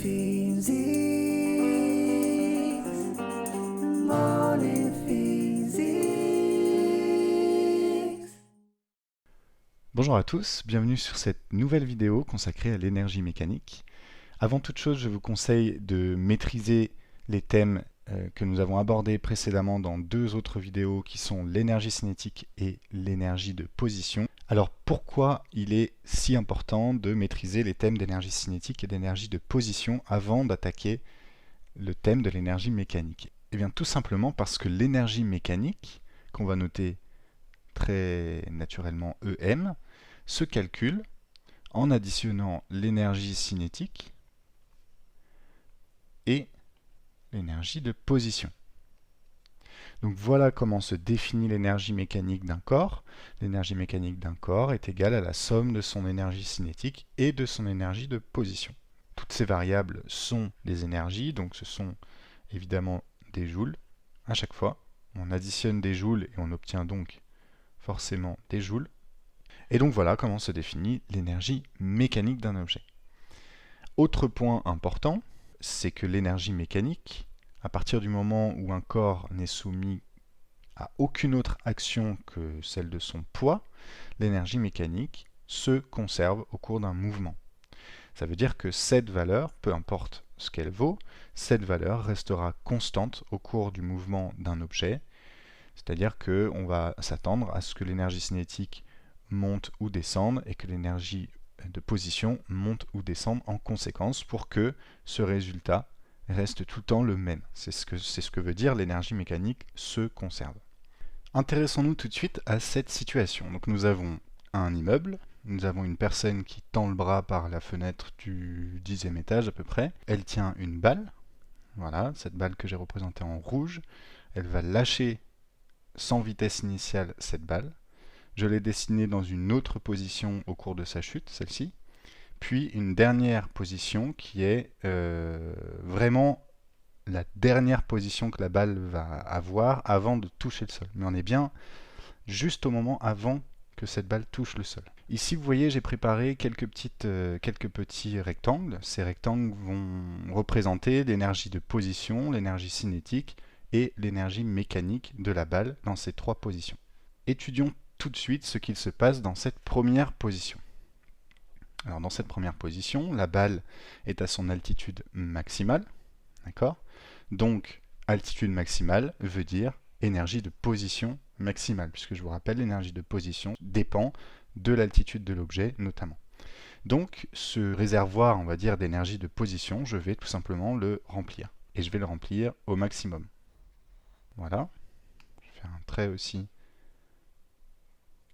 physics, morning physics. Bonjour à tous, bienvenue sur cette nouvelle vidéo consacrée à l'énergie mécanique. Avant toute chose, je vous conseille de maîtriser les thèmes que nous avons abordés précédemment dans deux autres vidéos qui sont l'énergie cinétique et l'énergie de position. Alors pourquoi il est si important de maîtriser les thèmes d'énergie cinétique et d'énergie de position avant d'attaquer le thème de l'énergie mécanique? Eh bien tout simplement parce que l'énergie mécanique, qu'on va noter très naturellement EM, se calcule en additionnant l'énergie cinétique et l'énergie de position. Donc voilà comment se définit l'énergie mécanique d'un corps. L'énergie mécanique d'un corps est égale à la somme de son énergie cinétique et de son énergie de position. Toutes ces variables sont des énergies, donc ce sont évidemment des joules à chaque fois. On additionne des joules et on obtient donc forcément des joules. Et donc voilà comment se définit l'énergie mécanique d'un objet. Autre point important, c'est que l'énergie mécanique, à partir du moment où un corps n'est soumis à aucune autre action que celle de son poids, l'énergie mécanique se conserve au cours d'un mouvement. Ça veut dire que cette valeur, peu importe ce qu'elle vaut, cette valeur restera constante au cours du mouvement d'un objet, c'est-à-dire qu'on va s'attendre à ce que l'énergie cinétique monte ou descende et que l'énergie de position monte ou descende en conséquence pour que ce résultat reste tout le temps le même. C'est ce que veut dire l'énergie mécanique se conserve. Intéressons-nous tout de suite à cette situation. Donc nous avons un immeuble, nous avons une personne qui tend le bras par la fenêtre du 10e étage à peu près. Elle tient une balle, voilà, cette balle que j'ai représentée en rouge. Elle va lâcher sans vitesse initiale cette balle. Je l'ai dessinée dans une autre position au cours de sa chute, celle-ci. Puis une dernière position qui est vraiment la dernière position que la balle va avoir avant de toucher le sol. Mais on est bien juste au moment avant que cette balle touche le sol. Ici, vous voyez, j'ai préparé quelques petits rectangles. Ces rectangles vont représenter l'énergie de position, l'énergie cinétique et l'énergie mécanique de la balle dans ces trois positions. Étudions tout de suite ce qu'il se passe dans cette première position. Alors dans cette première position, la balle est à son altitude maximale, d'accord ? Donc altitude maximale veut dire énergie de position maximale, puisque je vous rappelle, l'énergie de position dépend de l'altitude de l'objet notamment. Donc ce réservoir, on va dire, d'énergie de position, je vais tout simplement le remplir. Et je vais le remplir au maximum. Voilà. Je vais faire un trait aussi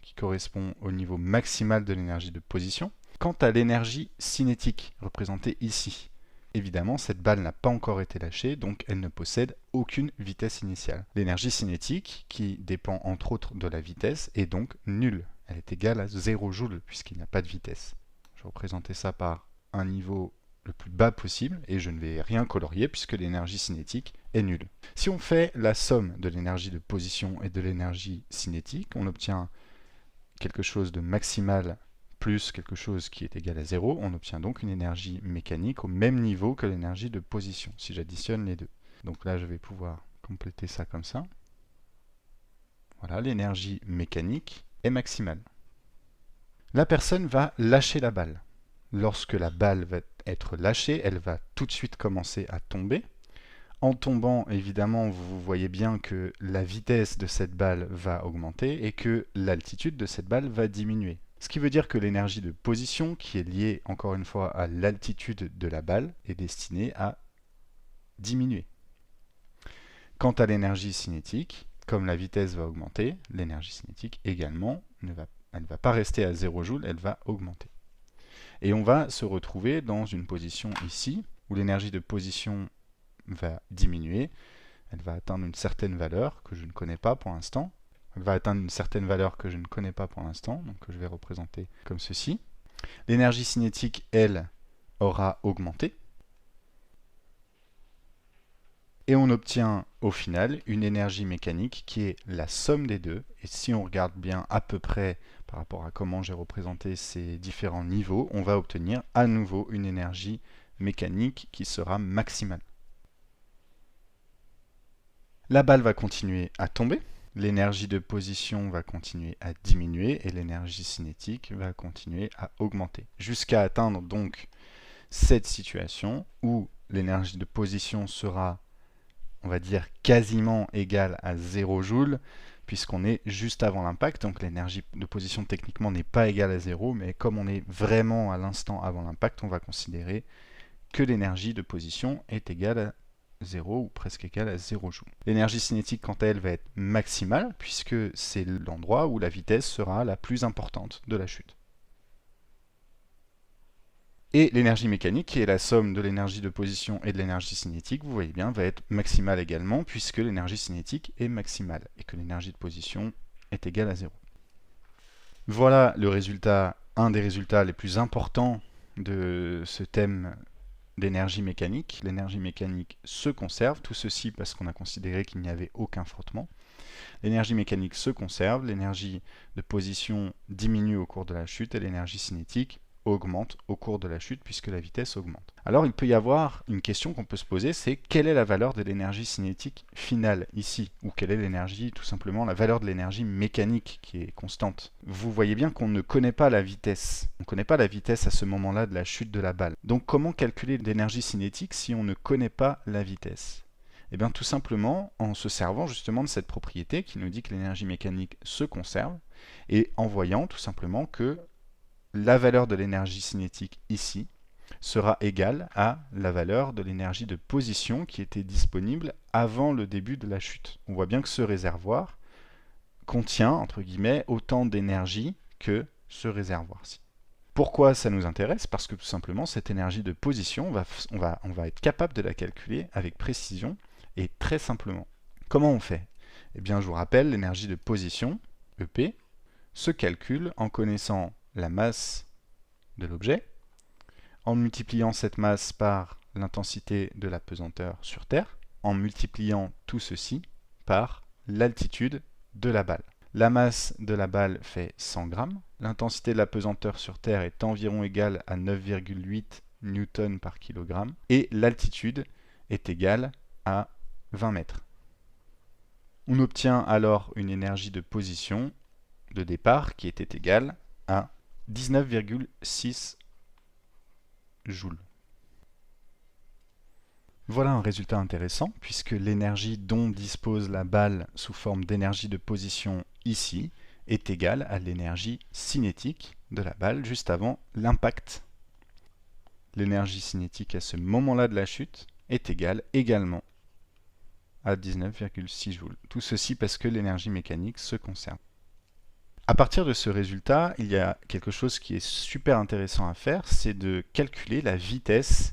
qui correspond au niveau maximal de l'énergie de position. Quant à l'énergie cinétique représentée ici, évidemment cette balle n'a pas encore été lâchée, donc elle ne possède aucune vitesse initiale. L'énergie cinétique, qui dépend entre autres de la vitesse, est donc nulle. Elle est égale à 0 joule puisqu'il n'y a pas de vitesse. Je vais représenter ça par un niveau le plus bas possible et je ne vais rien colorier puisque l'énergie cinétique est nulle. Si on fait la somme de l'énergie de position et de l'énergie cinétique, on obtient quelque chose de maximal plus quelque chose qui est égal à 0, on obtient donc une énergie mécanique au même niveau que l'énergie de position, si j'additionne les deux. Donc là, je vais pouvoir compléter ça comme ça. Voilà, l'énergie mécanique est maximale. La personne va lâcher la balle. Lorsque la balle va être lâchée, elle va tout de suite commencer à tomber. En tombant, évidemment, vous voyez bien que la vitesse de cette balle va augmenter et que l'altitude de cette balle va diminuer. Ce qui veut dire que l'énergie de position, qui est liée encore une fois à l'altitude de la balle, est destinée à diminuer. Quant à l'énergie cinétique, comme la vitesse va augmenter, l'énergie cinétique également, elle ne va pas rester à 0 joule, elle va augmenter. Et on va se retrouver dans une position ici, où l'énergie de position va diminuer, elle va atteindre une certaine valeur que je ne connais pas pour l'instant. Elle va atteindre une certaine valeur que je ne connais pas pour l'instant, donc que je vais représenter comme ceci. L'énergie cinétique, elle, aura augmenté. Et on obtient au final une énergie mécanique qui est la somme des deux. Et si on regarde bien à peu près par rapport à comment j'ai représenté ces différents niveaux, on va obtenir à nouveau une énergie mécanique qui sera maximale. La balle va continuer à tomber, l'énergie de position va continuer à diminuer et l'énergie cinétique va continuer à augmenter, jusqu'à atteindre donc cette situation où l'énergie de position sera, on va dire, quasiment égale à 0 joule, puisqu'on est juste avant l'impact, donc l'énergie de position techniquement n'est pas égale à 0, mais comme on est vraiment à l'instant avant l'impact, on va considérer que l'énergie de position est égale à 0 ou presque égale à 0 joule. L'énergie cinétique, quant à elle, va être maximale, puisque c'est l'endroit où la vitesse sera la plus importante de la chute. Et l'énergie mécanique, qui est la somme de l'énergie de position et de l'énergie cinétique, vous voyez bien, va être maximale également, puisque l'énergie cinétique est maximale, et que l'énergie de position est égale à 0. Voilà le résultat, un des résultats les plus importants de ce thème d'énergie mécanique. L'énergie mécanique se conserve, tout ceci parce qu'on a considéré qu'il n'y avait aucun frottement. L'énergie mécanique se conserve, l'énergie de position diminue au cours de la chute et l'énergie cinétique augmente au cours de la chute puisque la vitesse augmente. Alors il peut y avoir une question qu'on peut se poser, c'est quelle est la valeur de l'énergie cinétique finale ici? Ou quelle est l'énergie, tout simplement la valeur de l'énergie mécanique qui est constante? Vous voyez bien qu'on ne connaît pas la vitesse. On ne connaît pas la vitesse à ce moment-là de la chute de la balle. Donc comment calculer l'énergie cinétique si on ne connaît pas la vitesse? Eh bien tout simplement en se servant justement de cette propriété qui nous dit que l'énergie mécanique se conserve et en voyant tout simplement que la valeur de l'énergie cinétique ici sera égale à la valeur de l'énergie de position qui était disponible avant le début de la chute. On voit bien que ce réservoir contient, entre guillemets, autant d'énergie que ce réservoir-ci. Pourquoi ça nous intéresse? Parce que tout simplement, cette énergie de position, on va être capable de la calculer avec précision et très simplement. Comment on fait? Eh bien, je vous rappelle, l'énergie de position, EP, se calcule en connaissant la masse de l'objet, en multipliant cette masse par l'intensité de la pesanteur sur Terre, en multipliant tout ceci par l'altitude de la balle. La masse de la balle fait 100 grammes, l'intensité de la pesanteur sur Terre est environ égale à 9,8 newtons par kilogramme, et l'altitude est égale à 20 mètres. On obtient alors une énergie de position de départ qui était égale à 19,6 joules. Voilà un résultat intéressant puisque l'énergie dont dispose la balle sous forme d'énergie de position ici est égale à l'énergie cinétique de la balle juste avant l'impact. L'énergie cinétique à ce moment-là de la chute est égale également à 19,6 joules. Tout ceci parce que l'énergie mécanique se conserve. À partir de ce résultat, il y a quelque chose qui est super intéressant à faire, c'est de calculer la vitesse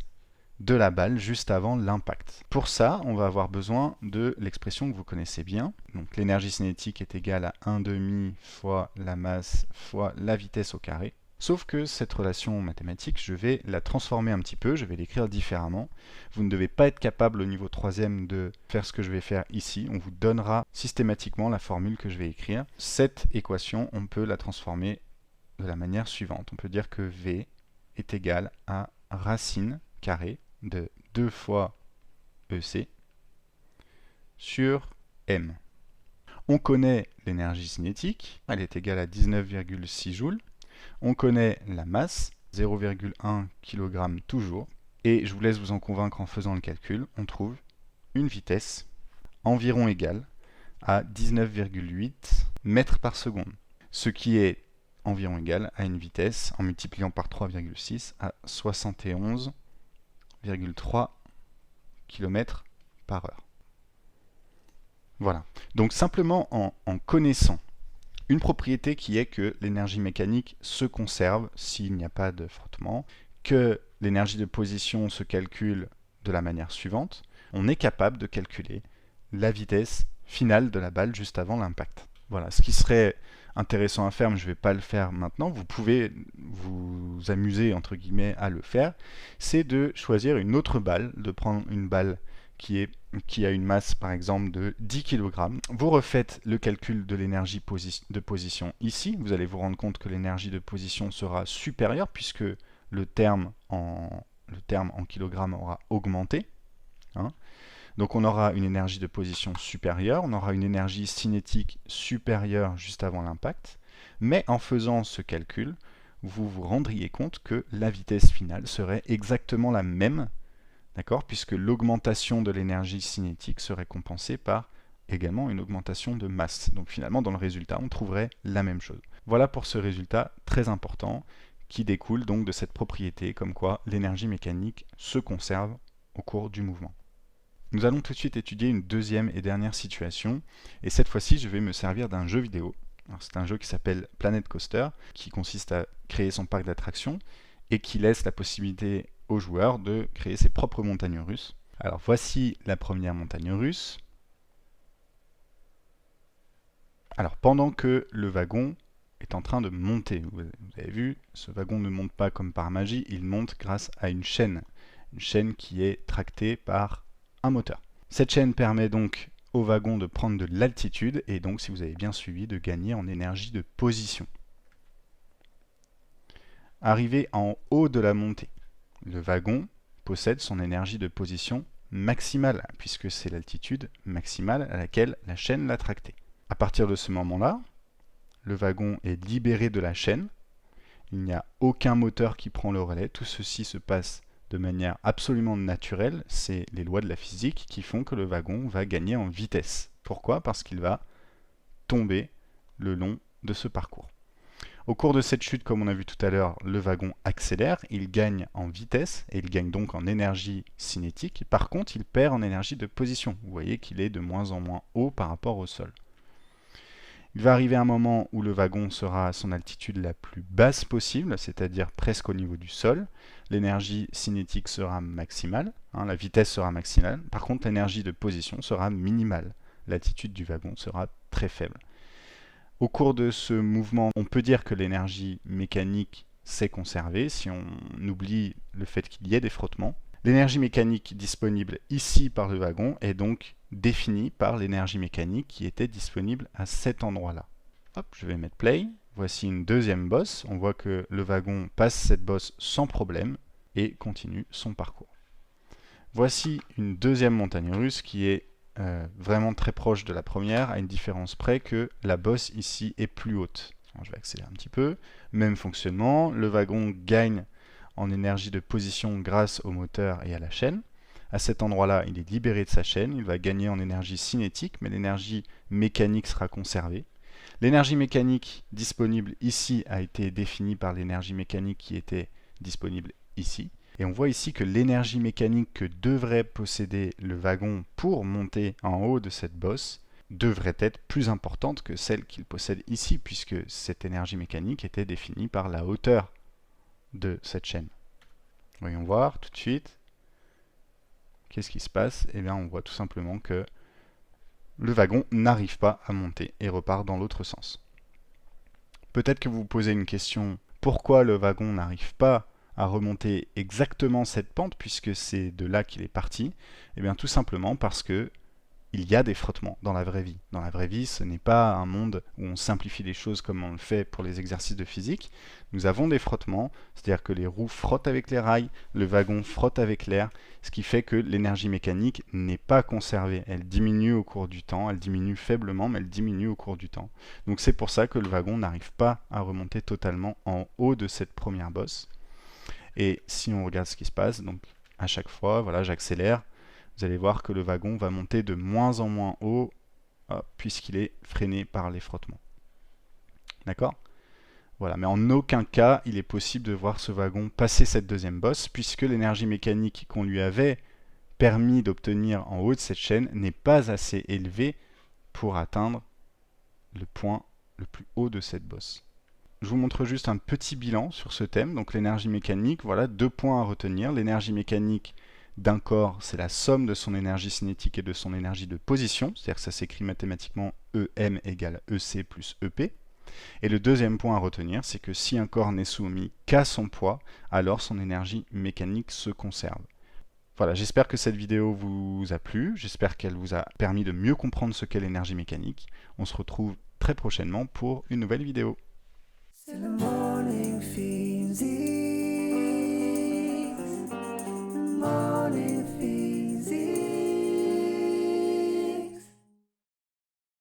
de la balle juste avant l'impact. Pour ça, on va avoir besoin de l'expression que vous connaissez bien. Donc l'énergie cinétique est égale à 1/2 fois la masse fois la vitesse au carré. Sauf que cette relation mathématique, je vais la transformer un petit peu, je vais l'écrire différemment. Vous ne devez pas être capable au niveau 3e de faire ce que je vais faire ici. On vous donnera systématiquement la formule que je vais écrire. Cette équation, on peut la transformer de la manière suivante. On peut dire que V est égal à racine carrée de 2 fois EC sur M. On connaît l'énergie cinétique, elle est égale à 19,6 joules. On connaît la masse, 0,1 kg toujours, et je vous laisse vous en convaincre en faisant le calcul, on trouve une vitesse environ égale à 19,8 mètres par seconde, ce qui est environ égal à une vitesse, en multipliant par 3,6, à 71,3 km par heure. Voilà, donc simplement en connaissant une propriété qui est que l'énergie mécanique se conserve s'il n'y a pas de frottement, que l'énergie de position se calcule de la manière suivante, on est capable de calculer la vitesse finale de la balle juste avant l'impact. Voilà, ce qui serait intéressant à faire, mais je ne vais pas le faire maintenant, vous pouvez vous amuser entre guillemets à le faire, c'est de choisir une autre balle, de prendre une balle qui a une masse par exemple de 10 kg. Vous refaites le calcul de l'énergie de position ici. Vous allez vous rendre compte que l'énergie de position sera supérieure puisque le terme en le terme en kilogrammes aura augmenté. Hein. Donc on aura une énergie de position supérieure, on aura une énergie cinétique supérieure juste avant l'impact, mais en faisant ce calcul, vous vous rendriez compte que la vitesse finale serait exactement la même, d'accord, puisque l'augmentation de l'énergie cinétique serait compensée par également une augmentation de masse. Donc finalement, dans le résultat, on trouverait la même chose. Voilà pour ce résultat très important qui découle donc de cette propriété comme quoi l'énergie mécanique se conserve au cours du mouvement. Nous allons tout de suite étudier une deuxième et dernière situation, et cette fois-ci je vais me servir d'un jeu vidéo. C'est un jeu qui s'appelle Planet Coaster, qui consiste à créer son parc d'attractions, et qui laisse la possibilité aux joueurs de créer ses propres montagnes russes. Alors voici la première montagne russe. Alors pendant que le wagon est en train de monter, vous avez vu, ce wagon ne monte pas comme par magie, il monte grâce à une chaîne qui est tractée par un moteur. Cette chaîne permet donc au wagon de prendre de l'altitude et donc, si vous avez bien suivi, de gagner en énergie de position. Arrivé en haut de la montée, le wagon possède son énergie de position maximale, puisque c'est l'altitude maximale à laquelle la chaîne l'a tracté. À partir de ce moment-là, le wagon est libéré de la chaîne, il n'y a aucun moteur qui prend le relais, tout ceci se passe de manière absolument naturelle, c'est les lois de la physique qui font que le wagon va gagner en vitesse. Pourquoi? Parce qu'il va tomber le long de ce parcours. Au cours de cette chute, comme on a vu tout à l'heure, le wagon accélère, il gagne en vitesse et il gagne donc en énergie cinétique. Par contre, il perd en énergie de position. Vous voyez qu'il est de moins en moins haut par rapport au sol. Il va arriver un moment où le wagon sera à son altitude la plus basse possible, c'est-à-dire presque au niveau du sol. L'énergie cinétique sera maximale, la vitesse sera maximale. Par contre, l'énergie de position sera minimale. L'altitude du wagon sera très faible. Au cours de ce mouvement, on peut dire que l'énergie mécanique s'est conservée, si on oublie le fait qu'il y ait des frottements. L'énergie mécanique disponible ici par le wagon est donc définie par l'énergie mécanique qui était disponible à cet endroit-là. Hop, je vais mettre play. Voici une deuxième bosse. On voit que le wagon passe cette bosse sans problème et continue son parcours. Voici une deuxième montagne russe qui est vraiment très proche de la première, à une différence près que la bosse ici est plus haute. Alors, je vais accélérer un petit peu. Même fonctionnement, le wagon gagne en énergie de position grâce au moteur et à la chaîne. À cet endroit-là, il est libéré de sa chaîne, il va gagner en énergie cinétique, mais l'énergie mécanique sera conservée. L'énergie mécanique disponible ici a été définie par l'énergie mécanique qui était disponible ici. Et on voit ici que l'énergie mécanique que devrait posséder le wagon pour monter en haut de cette bosse devrait être plus importante que celle qu'il possède ici, puisque cette énergie mécanique était définie par la hauteur de cette chaîne. Voyons voir tout de suite. Qu'est-ce qui se passe? Eh bien, on voit tout simplement que le wagon n'arrive pas à monter et repart dans l'autre sens. Peut-être que vous vous posez une question, pourquoi le wagon n'arrive pas à remonter exactement cette pente puisque c'est de là qu'il est parti? Eh bien, tout simplement parce que il y a des frottements dans la vraie vie. Dans la vraie vie, ce n'est pas un monde où on simplifie les choses comme on le fait pour les exercices de physique. Nous avons des frottements, c'est-à-dire que les roues frottent avec les rails, le wagon frotte avec l'air, ce qui fait que l'énergie mécanique n'est pas conservée. Elle diminue au cours du temps, elle diminue faiblement, mais elle diminue au cours du temps. Donc c'est pour ça que le wagon n'arrive pas à remonter totalement en haut de cette première bosse. Et si on regarde ce qui se passe, donc à chaque fois, voilà, j'accélère, vous allez voir que le wagon va monter de moins en moins haut puisqu'il est freiné par les frottements. D'accord? Voilà, mais en aucun cas, il est possible de voir ce wagon passer cette deuxième bosse puisque l'énergie mécanique qu'on lui avait permis d'obtenir en haut de cette chaîne n'est pas assez élevée pour atteindre le point le plus haut de cette bosse. Je vous montre juste un petit bilan sur ce thème. Donc l'énergie mécanique, voilà, 2 points à retenir. L'énergie mécanique d'un corps, c'est la somme de son énergie cinétique et de son énergie de position, c'est-à-dire que ça s'écrit mathématiquement EM égale EC plus EP. Et le deuxième point à retenir, c'est que si un corps n'est soumis qu'à son poids, alors son énergie mécanique se conserve. Voilà, j'espère que cette vidéo vous a plu, j'espère qu'elle vous a permis de mieux comprendre ce qu'est l'énergie mécanique. On se retrouve très prochainement pour une nouvelle vidéo. Till the morning feels easy.